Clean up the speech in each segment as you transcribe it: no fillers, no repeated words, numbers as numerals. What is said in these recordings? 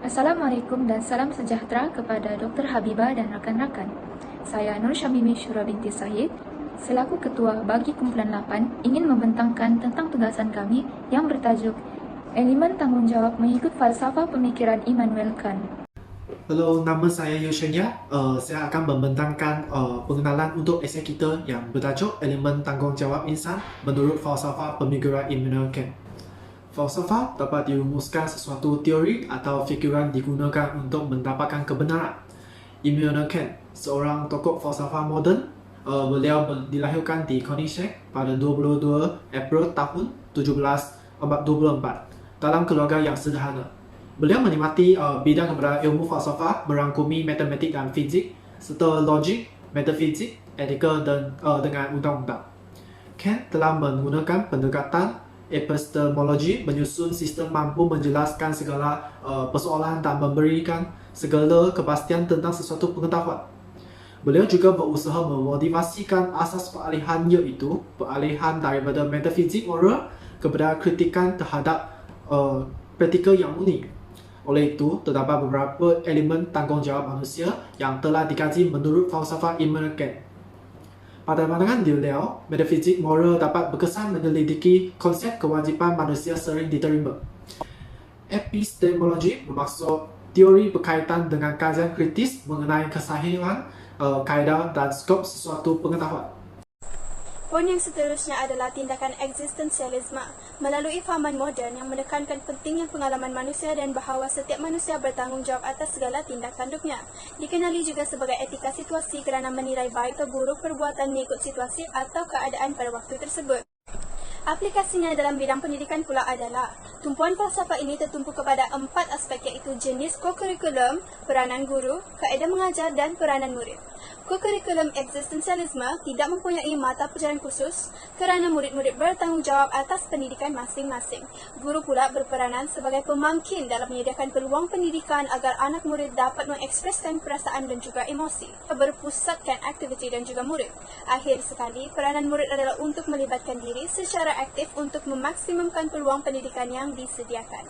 Assalamualaikum dan salam sejahtera kepada Dr. Habibah dan rakan-rakan. Saya Nur Syamimi Syura binti Syahid, selaku Ketua bagi Kumpulan 8, ingin membentangkan tentang tugasan kami yang bertajuk Elemen Tanggungjawab Mengikut Falsafah Pemikiran Immanuel Kant. Halo, nama saya Yushenya. Saya akan membentangkan pengenalan untuk esei kita yang bertajuk Elemen Tanggungjawab Insan menurut Falsafah Pemikiran Immanuel Kant. Falsafah dapat dirumuskan sesuatu teori atau fikiran digunakan untuk mendapatkan kebenaran. Immanuel Kant, seorang tokoh falsafah moden, beliau dilahirkan di Königsegg pada 22 April tahun 1724 dalam keluarga yang sederhana. Beliau menikmati bidang kepada ilmu falsafah merangkumi matematik dan fizik, serta logik, metafizik, etika dan dengan undang-undang. Kant telah menggunakan pendekatan epistemologi menyusun sistem mampu menjelaskan segala persoalan dan memberikan segala kepastian tentang sesuatu pengetahuan. Beliau juga berusaha memotivasikan asas peralihan, iaitu peralihan daripada metafizik moral kepada kritikan terhadap praktikal yang unik. Oleh itu, terdapat beberapa elemen tanggungjawab manusia yang telah dikaji menurut falsafah Immanuel Kant. Pada pandangan beliau, metafizik moral dapat berkesan menyelidiki konsep kewajipan manusia sering diterima. Epistemologi bermaksud teori berkaitan dengan kajian kritis mengenai kesahihan, kaedah dan skop sesuatu pengetahuan. Poin yang seterusnya adalah tindakan eksistensialisme melalui fahaman moden yang menekankan pentingnya pengalaman manusia dan bahawa setiap manusia bertanggungjawab atas segala tindakan hidupnya. Dikenali juga sebagai etika situasi kerana menilai baik atau buruk perbuatan mengikut situasi atau keadaan pada waktu tersebut. Aplikasinya dalam bidang pendidikan pula adalah tumpuan falsafah ini tertumpu kepada 4 aspek, iaitu jenis kokurikulum, peranan guru, kaedah mengajar dan peranan murid. Kokurikulum eksistensialisme tidak mempunyai mata pelajaran khusus kerana murid-murid bertanggungjawab atas pendidikan masing-masing. Guru pula berperanan sebagai pemangkin dalam menyediakan peluang pendidikan agar anak murid dapat mengekspreskan perasaan dan juga emosi, berpusatkan aktiviti dan juga murid. Akhir sekali, peranan murid adalah untuk melibatkan diri secara aktif untuk memaksimumkan peluang pendidikan yang disediakan.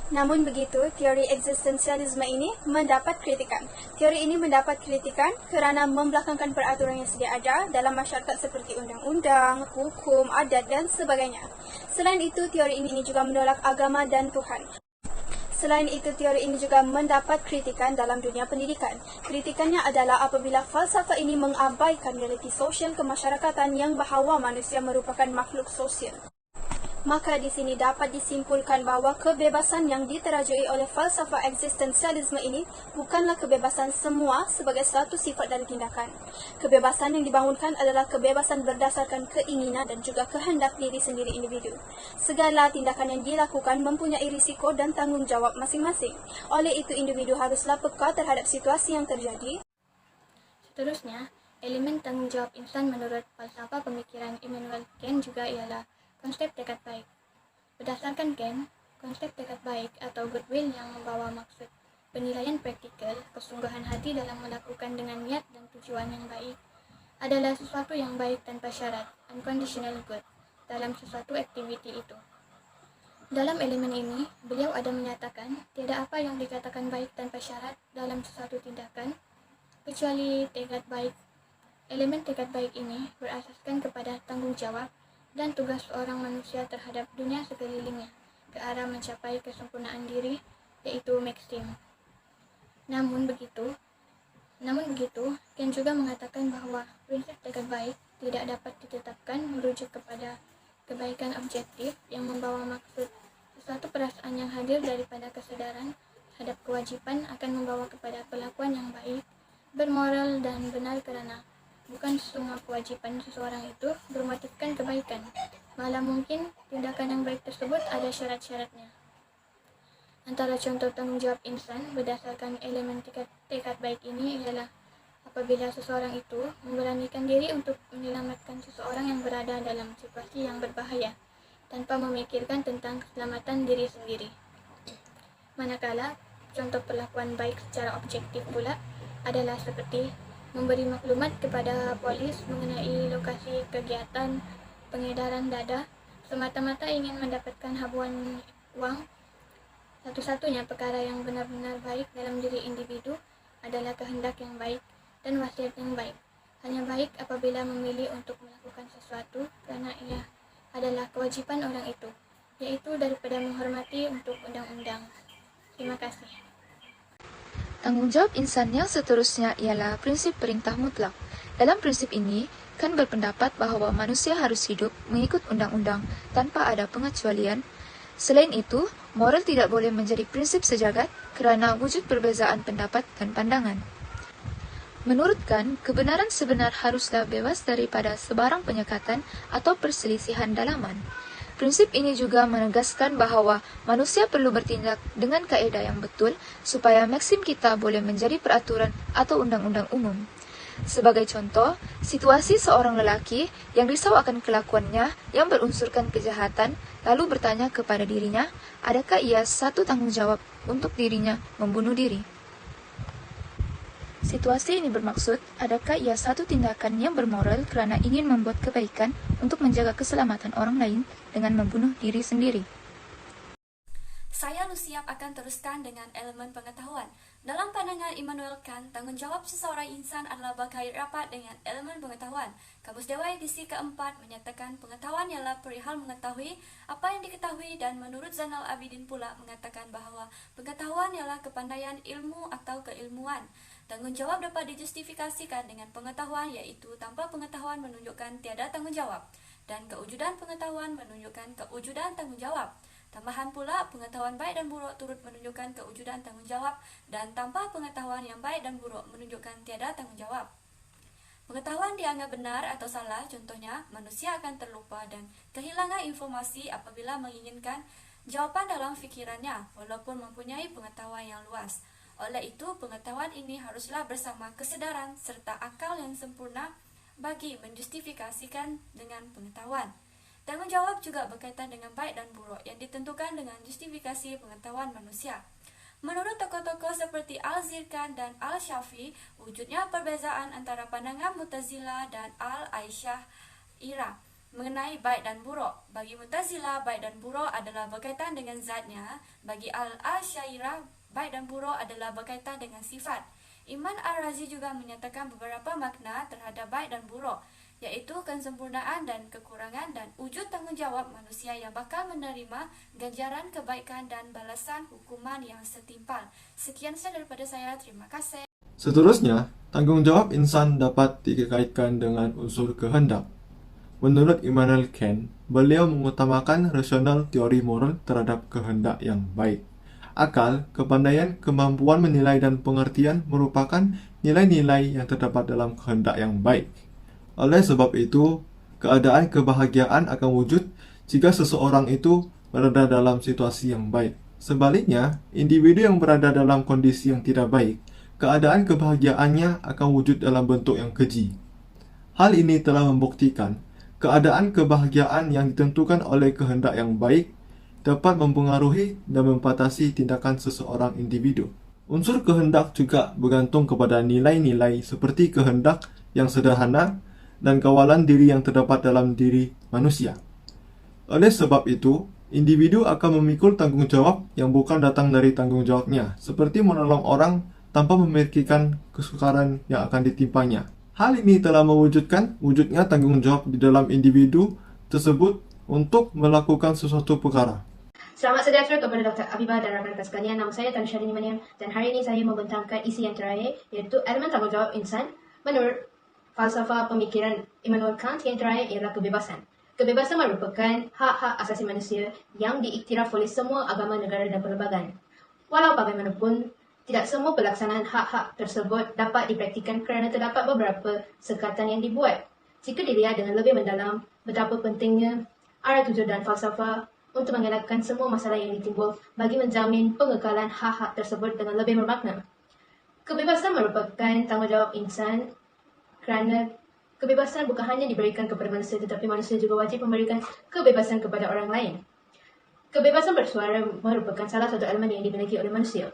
Namun begitu, teori eksistensialisme ini mendapat kritikan. Teori ini mendapat kritikan kerana membelakangkan peraturan yang sedia ada dalam masyarakat seperti undang-undang, hukum, adat dan sebagainya. Selain itu, teori ini juga menolak agama dan Tuhan. Selain itu, teori ini juga mendapat kritikan dalam dunia pendidikan. Kritikannya adalah apabila falsafah ini mengabaikan realiti sosial kemasyarakatan yang bahawa manusia merupakan makhluk sosial. Maka di sini dapat disimpulkan bahawa kebebasan yang diterajui oleh falsafah eksistensialisme ini bukanlah kebebasan semua sebagai suatu sifat dari tindakan. Kebebasan yang dibangunkan adalah kebebasan berdasarkan keinginan dan juga kehendak diri sendiri individu. Segala tindakan yang dilakukan mempunyai risiko dan tanggungjawab masing-masing. Oleh itu, individu haruslah peka terhadap situasi yang terjadi. Seterusnya, elemen tanggungjawab insan menurut falsafah pemikiran Immanuel Kant juga ialah konsep tekad baik. Berdasarkan Kant, konsep tekad baik atau goodwill yang membawa maksud penilaian praktikal, kesungguhan hati dalam melakukan dengan niat dan tujuan yang baik, adalah sesuatu yang baik tanpa syarat, unconditional good, dalam sesuatu aktiviti itu. Dalam elemen ini, beliau ada menyatakan, tiada apa yang dikatakan baik tanpa syarat dalam sesuatu tindakan, kecuali tekad baik. Elemen tekad baik ini berasaskan kepada tanggungjawab dan tugas seorang manusia terhadap dunia sekelilingnya ke arah mencapai kesempurnaan diri, yaitu maksim. Namun begitu, Kant juga mengatakan bahawa prinsip tekad baik tidak dapat ditetapkan merujuk kepada kebaikan objektif yang membawa maksud. Sesuatu perasaan yang hadir daripada kesadaran terhadap kewajiban akan membawa kepada perlakuan yang baik, bermoral dan benar kerana bukan semua kewajipan seseorang itu bermotifkan kebaikan. Malah mungkin tindakan yang baik tersebut ada syarat-syaratnya. Antara contoh tanggungjawab insan berdasarkan elemen tekad baik ini ialah apabila seseorang itu memberanikan diri untuk menyelamatkan seseorang yang berada dalam situasi yang berbahaya tanpa memikirkan tentang keselamatan diri sendiri. Manakala contoh perlakuan baik secara objektif pula adalah seperti memberi maklumat kepada polis mengenai lokasi kegiatan pengedaran dadah semata-mata ingin mendapatkan habuan wang Satu-satunya perkara yang benar-benar baik dalam diri individu adalah kehendak yang baik dan wasiat yang baik. Hanya baik apabila memilih untuk melakukan sesuatu kerana ia adalah kewajipan orang itu, yaitu daripada menghormati untuk undang-undang. Terima kasih. Tanggungjawab insan yang seterusnya ialah prinsip perintah mutlak. Dalam prinsip ini, Kant berpendapat bahawa manusia harus hidup mengikut undang-undang tanpa ada pengecualian. Selain itu, moral tidak boleh menjadi prinsip sejagat kerana wujud perbezaan pendapat dan pandangan. Menurut Kant, kebenaran sebenar haruslah bebas daripada sebarang penyekatan atau perselisihan dalaman. Prinsip ini juga menegaskan bahawa manusia perlu bertindak dengan kaedah yang betul supaya maksim kita boleh menjadi peraturan atau undang-undang umum. Sebagai contoh, situasi seorang lelaki yang risau akan kelakuannya yang berunsurkan kejahatan lalu bertanya kepada dirinya, adakah ia satu tanggungjawab untuk dirinya membunuh diri? Situasi ini bermaksud, adakah ia satu tindakan yang bermoral kerana ingin membuat kebaikan untuk menjaga keselamatan orang lain dengan membunuh diri sendiri? Saya Lusiap akan teruskan dengan elemen pengetahuan. Dalam pandangan Immanuel Kant, tanggungjawab seseorang insan adalah berkait rapat dengan elemen pengetahuan. Kamus Dewa edisi keempat menyatakan pengetahuan ialah perihal mengetahui apa yang diketahui, dan menurut Zainal Abidin pula mengatakan bahawa pengetahuan ialah kepandaian ilmu atau keilmuan. Tanggungjawab dapat dijustifikasikan dengan pengetahuan, iaitu tanpa pengetahuan menunjukkan tiada tanggungjawab, dan kewujudan pengetahuan menunjukkan kewujudan tanggungjawab. Tambahan pula, pengetahuan baik dan buruk turut menunjukkan kewujudan tanggungjawab, dan tanpa pengetahuan yang baik dan buruk menunjukkan tiada tanggungjawab. Pengetahuan dianggap benar atau salah, contohnya, manusia akan terlupa dan kehilangan informasi apabila menginginkan jawapan dalam fikirannya, walaupun mempunyai pengetahuan yang luas. Oleh itu, pengetahuan ini haruslah bersama kesedaran serta akal yang sempurna bagi menjustifikasikan dengan pengetahuan. Tanggungjawab juga berkaitan dengan baik dan buruk yang ditentukan dengan justifikasi pengetahuan manusia. Menurut tokoh-tokoh seperti Al-Zirkan dan Al-Syafi, wujudnya perbezaan antara pandangan Mu'tazilah dan Al-Asy'ariyah mengenai baik dan buruk. Bagi Mu'tazilah, baik dan buruk adalah berkaitan dengan zatnya. Bagi Al-Asy'ariyah, baik dan buruk adalah berkaitan dengan sifat. Imam Ar-Razi juga menyatakan beberapa makna terhadap baik dan buruk, iaitu kesempurnaan dan kekurangan, dan wujud tanggungjawab manusia yang bakal menerima ganjaran kebaikan dan balasan hukuman yang setimpal. Sekian saja daripada saya, terima kasih. Seterusnya, tanggungjawab insan dapat dikaitkan dengan unsur kehendak. Menurut Immanuel Kant, beliau mengutamakan rasional teori moral terhadap kehendak yang baik. Akal, kepandaian, kemampuan menilai dan pengertian merupakan nilai-nilai yang terdapat dalam kehendak yang baik. Oleh sebab itu, keadaan kebahagiaan akan wujud jika seseorang itu berada dalam situasi yang baik. Sebaliknya, individu yang berada dalam kondisi yang tidak baik, keadaan kebahagiaannya akan wujud dalam bentuk yang keji. Hal ini telah membuktikan keadaan kebahagiaan yang ditentukan oleh kehendak yang baik dapat mempengaruhi dan membatasi tindakan seseorang individu. Unsur kehendak juga bergantung kepada nilai-nilai seperti kehendak yang sederhana dan kawalan diri yang terdapat dalam diri manusia. Oleh sebab itu, individu akan memikul tanggungjawab yang bukan datang dari tanggungjawabnya, seperti menolong orang tanpa memikirkan kesukaran yang akan ditimpanya. Hal ini telah mewujudkan wujudnya tanggungjawab di dalam individu tersebut untuk melakukan sesuatu perkara. Selamat sejahtera kepada Dr. Habibah dan rakan-rakan sekalian. Nama saya Tan Syahrini Maniam, dan hari ini saya membentangkan isi yang terakhir, iaitu elemen tanggungjawab insan menurut falsafah pemikiran Immanuel Kant. Yang terakhir ialah kebebasan. Kebebasan merupakan hak-hak asasi manusia yang diiktiraf oleh semua agama, negara dan perlembagaan. Walau bagaimanapun, tidak semua pelaksanaan hak-hak tersebut dapat dipraktikkan kerana terdapat beberapa sekatan yang dibuat. Jika dilihat dengan lebih mendalam, betapa pentingnya arah tujuan dan falsafah untuk mengelakkan semua masalah yang ditimbul bagi menjamin pengekalan hak-hak tersebut dengan lebih bermakna. Kebebasan merupakan tanggungjawab insan kerana kebebasan bukan hanya diberikan kepada manusia, tetapi manusia juga wajib memberikan kebebasan kepada orang lain. Kebebasan bersuara merupakan salah satu elemen yang dimiliki oleh manusia.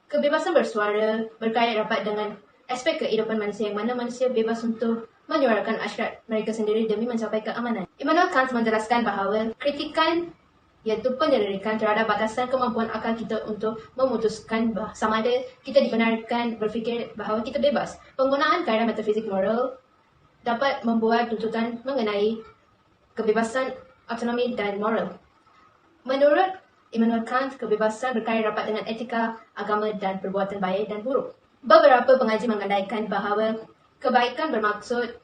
Kebebasan bersuara berkait rapat dengan aspek kehidupan manusia, yang mana manusia bebas untuk menyuarakan asyrat mereka sendiri demi mencapai keamanan. Immanuel Kant menjelaskan bahawa kritikan iaitu penyelidikan terhadap batasan kemampuan akal kita untuk memutuskan sama ada kita dibenarkan berfikir bahawa kita bebas. Penggunaan kaedah metafizik moral dapat membuat tuntutan mengenai kebebasan, autonomi dan moral. Menurut Immanuel Kant, kebebasan berkait rapat dengan etika, agama dan perbuatan baik dan buruk. Beberapa pengaji mengandaikan bahawa kebaikan bermaksud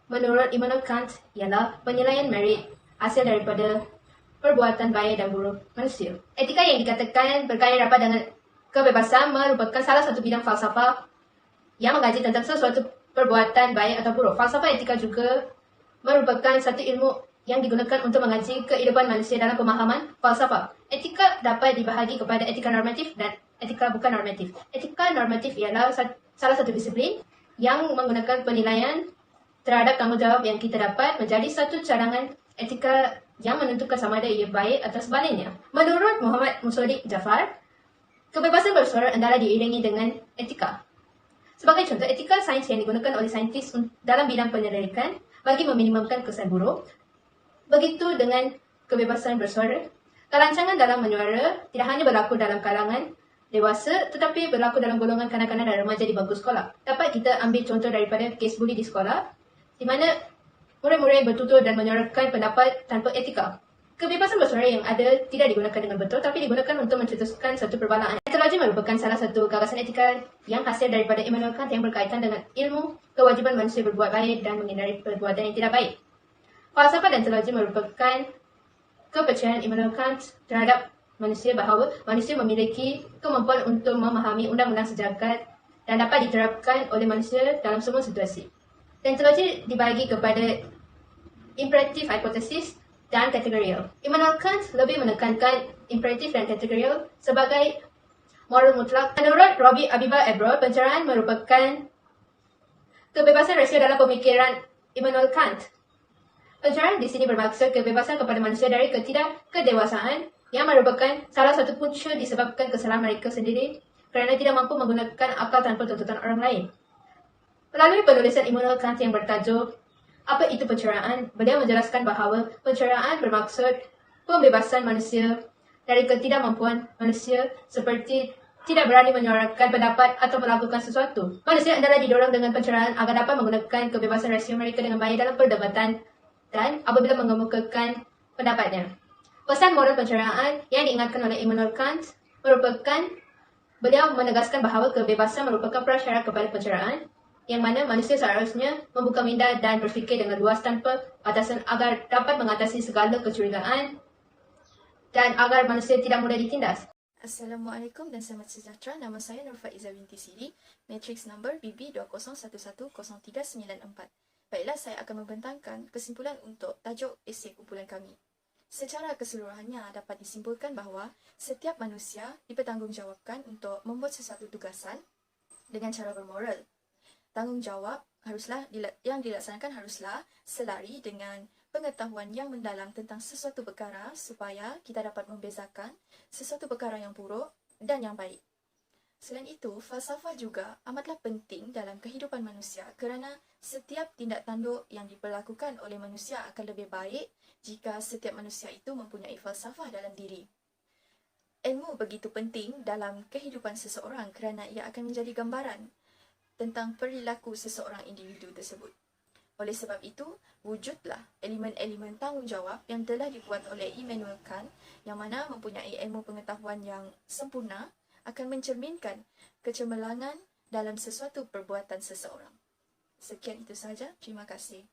menurut Immanuel Kant ialah penilaian merit hasil daripada perbuatan baik dan buruk manusia. Etika yang dikatakan berkait rapat dengan kebebasan merupakan salah satu bidang falsafah yang mengkaji tentang sesuatu perbuatan baik atau buruk. Falsafah etika juga merupakan satu ilmu yang digunakan untuk mengkaji kehidupan manusia dalam pemahaman falsafah. Etika dapat dibahagi kepada etika normatif dan etika bukan normatif. Etika normatif ialah salah satu disiplin yang menggunakan penilaian terhadap tanggungjawab yang kita dapat menjadi satu cadangan etika yang menentukan sama ada ia baik atau sebaliknya. Menurut Muhammad Musaddiq Jafar, kebebasan bersuara adalah diiringi dengan etika. Sebagai contoh, etika sains yang digunakan oleh saintis dalam bidang penyelidikan bagi meminimumkan kesan buruk. Begitu dengan kebebasan bersuara. Kelancangan dalam menyuara tidak hanya berlaku dalam kalangan dewasa tetapi berlaku dalam golongan kanak-kanak dan remaja di bangku sekolah. Dapat kita ambil contoh daripada kes buli di sekolah di mana murid-murid bertutur dan menyuarakan pendapat tanpa etika. Kebebasan bersuara yang ada tidak digunakan dengan betul tapi digunakan untuk mencetuskan satu perbalaan. Deontologi merupakan salah satu gagasan etika yang hasil daripada Immanuel Kant yang berkaitan dengan ilmu kewajiban manusia berbuat baik dan menghindari perbuatan yang tidak baik. Falsafah deontologi merupakan kepercayaan Immanuel Kant terhadap manusia bahawa manusia memiliki kemampuan untuk memahami undang-undang sejagat dan dapat diterapkan oleh manusia dalam semua situasi. Deontologi dibagi kepada imperatif, hipotesis dan kategorial. Immanuel Kant lebih menekankan imperatif dan kategorial sebagai moral mutlak. Menurut Robbie Abiba Ebrod, pencerahan merupakan kebebasan rahsia dalam pemikiran Immanuel Kant. Pencerahan di sini bermaksud kebebasan kepada manusia dari ketidakkedewasaan yang merupakan salah satu punca disebabkan kesalahan mereka sendiri kerana tidak mampu menggunakan akal tanpa tuntutan orang lain. Melalui penulisan Immanuel Kant yang bertajuk Apa itu Pencerahan, beliau menjelaskan bahawa pencerahan bermaksud pembebasan manusia dari ketidakmampuan manusia seperti tidak berani menyuarakan pendapat atau melakukan sesuatu. Manusia adalah didorong dengan pencerahan agar dapat menggunakan kebebasan rahsia mereka dengan baik dalam perdebatan dan apabila mengemukakan pendapatnya. Pesan moral pencerahan yang diingatkan oleh Immanuel Kant merupakan beliau menegaskan bahawa kebebasan merupakan prasyarat kepada pencerahan yang mana manusia seharusnya membuka minda dan berfikir dengan luas tanpa batasan agar dapat mengatasi segala kecurigaan dan agar manusia tidak mudah ditindas. Assalamualaikum dan selamat sejahtera. Nama saya Nur Faiza binti Sidi, matrix number BB20110394. Baiklah, saya akan membentangkan kesimpulan untuk tajuk esei kumpulan kami. Secara keseluruhannya dapat disimpulkan bahawa setiap manusia dipertanggungjawabkan untuk membuat sesuatu tugasan dengan cara bermoral. Tanggungjawab yang dilaksanakan haruslah selari dengan pengetahuan yang mendalam tentang sesuatu perkara supaya kita dapat membezakan sesuatu perkara yang buruk dan yang baik. Selain itu, falsafah juga amatlah penting dalam kehidupan manusia kerana setiap tindak tanduk yang diperlakukan oleh manusia akan lebih baik jika setiap manusia itu mempunyai falsafah dalam diri. Ilmu begitu penting dalam kehidupan seseorang kerana ia akan menjadi gambaran tentang perilaku seseorang individu tersebut. Oleh sebab itu, wujudlah elemen-elemen tanggungjawab yang telah dibuat oleh Immanuel Kant yang mana mempunyai ilmu pengetahuan yang sempurna akan mencerminkan kecemerlangan dalam sesuatu perbuatan seseorang. Sekian itu sahaja. Terima kasih.